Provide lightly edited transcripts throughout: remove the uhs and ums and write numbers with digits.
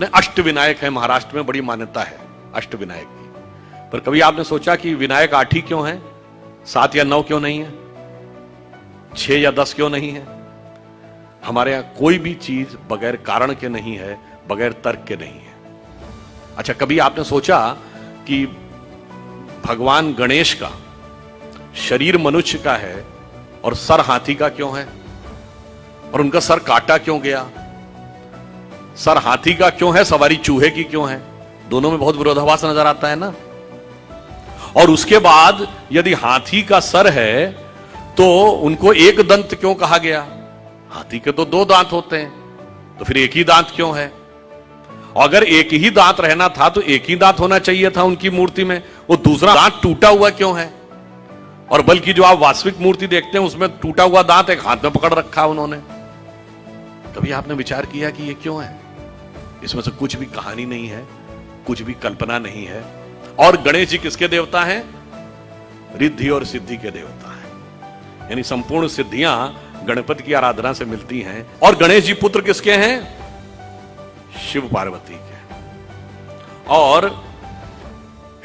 अपने अष्ट विनायक हैं, महाराष्ट्र में बड़ी मान्यता है अष्ट विनायक की। पर कभी आपने सोचा कि विनायक 8 ही क्यों है, 7 या 9 क्यों नहीं है, 6 या 10 क्यों नहीं है? हमारे यहां कोई भी चीज बगैर कारण के नहीं है, बगैर तर्क के नहीं है। अच्छा, कभी आपने सोचा कि भगवान गणेश का शरीर मनुष्य का है और सर हाथी का क्यों है? और उनका सर काटा क्यों गया? सर हाथी का क्यों है, सवारी चूहे की क्यों है? दोनों में बहुत विरोधाभास नजर आता है ना। और उसके बाद यदि हाथी का सर है तो उनको एक दंत क्यों कहा गया? हाथी के तो 2 दांत होते हैं, तो फिर एक ही दांत क्यों है? और अगर एक ही दांत रहना था तो एक ही दांत होना चाहिए था उनकी मूर्ति में, वो दूसरा दांत टूटा हुआ क्यों है? और बल्कि जो आप वास्तविक मूर्ति देखते हैं उसमें टूटा हुआ दांत एक हाथ में पकड़ रखा उन्होंने। कभी आपने विचार किया कि ये क्यों है? इसमें से कुछ भी कहानी नहीं है, कुछ भी कल्पना नहीं है। और गणेश जी किसके देवता हैं? रिद्धि और सिद्धि के देवता हैं, यानी संपूर्ण सिद्धियां गणपति की आराधना से मिलती हैं। और गणेश जी पुत्र किसके हैं? शिव पार्वती के। और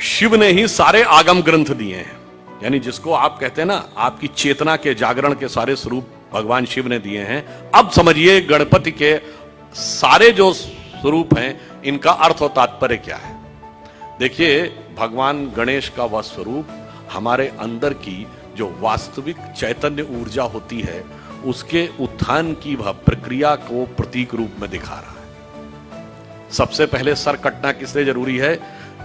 शिव ने ही सारे आगम ग्रंथ दिए हैं, यानी जिसको आप कहते हैं ना, आपकी चेतना के जागरण के सारे स्वरूप भगवान शिव ने दिए हैं। अब समझिए गणपति के सारे जो स्वरूप हैं इनका अर्थ और तात्पर्य क्या है। देखिए, भगवान गणेश का वह स्वरूप हमारे अंदर की जो वास्तविक चैतन्य ऊर्जा होती है उसके उत्थान की वह प्रक्रिया को प्रतीक रूप में दिखा रहा है। सबसे पहले सर कटना किस लिए जरूरी है?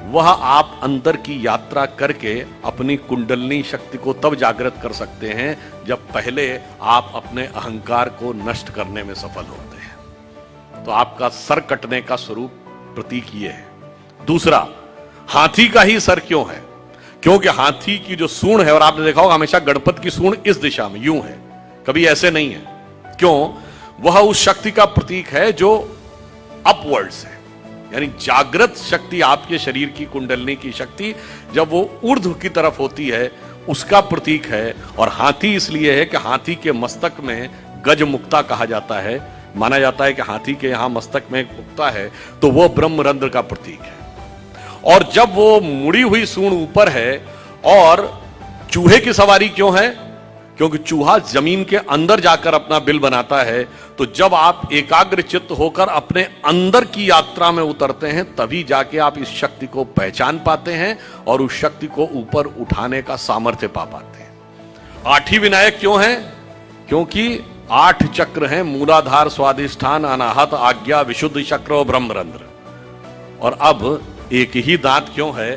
वह आप अंदर की यात्रा करके अपनी कुंडलनी शक्ति को तब जागृत कर सकते हैं जब पहले आप अपने अहंकार को नष्ट करने में सफल होते हैं। तो आपका सर कटने का स्वरूप प्रतीक ये है। दूसरा, हाथी का ही सर क्यों है? क्योंकि हाथी की जो सूंड है, और आपने देखा होगा हमेशा गणपति की सूंड इस दिशा में यूं है, कभी ऐसे नहीं है। क्यों? वह उस शक्ति का प्रतीक है जो अपवर्ड्स है, यानी जागृत शक्ति, आपके शरीर की कुंडलनी की शक्ति जब वो ऊर्ध्व की तरफ होती है उसका प्रतीक है। और हाथी इसलिए है कि हाथी के मस्तक में गज मुक्ता कहा जाता है। माना जाता है कि हाथी के यहां मस्तक में एक मुक्ता है तो वो ब्रह्मरंध्र का प्रतीक है। और जब वो मुड़ी हुई सूंड ऊपर है, और चूहे की सवारी क्यों है? क्योंकि चूहा जमीन के अंदर जाकर अपना बिल बनाता है। तो जब आप एकाग्र चित्त होकर अपने अंदर की यात्रा में उतरते हैं तभी जाके आप इस शक्ति को पहचान पाते हैं और उस शक्ति को ऊपर उठाने का सामर्थ्य पा पाते हैं। 8 ही विनायक क्यों हैं? क्योंकि 8 चक्र हैं, मूलाधार, स्वाधिष्ठान, अनाहत, आज्ञा, विशुद्ध चक्र और ब्रह्मरंध्र। और अब एक ही दांत क्यों है?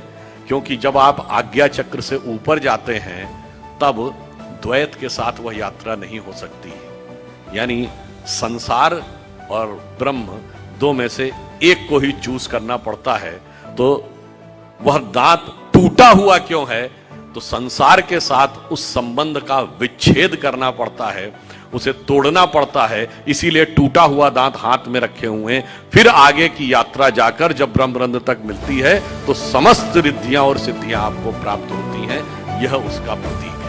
क्योंकि जब आप आज्ञा चक्र से ऊपर जाते हैं तब द्वैत के साथ वह यात्रा नहीं हो सकती, यानी संसार और ब्रह्म 2 में से एक को ही चूज करना पड़ता है। तो वह दांत टूटा हुआ क्यों है? तो संसार के साथ उस संबंध का विच्छेद करना पड़ता है, उसे तोड़ना पड़ता है। इसीलिए टूटा हुआ दांत हाथ में रखे हुए हैं। फिर आगे की यात्रा जाकर जब ब्रह्मरंध्र तक मिलती है तो समस्त रिद्धियां और सिद्धियां आपको प्राप्त होती हैं। यह उसका प्रतीक है।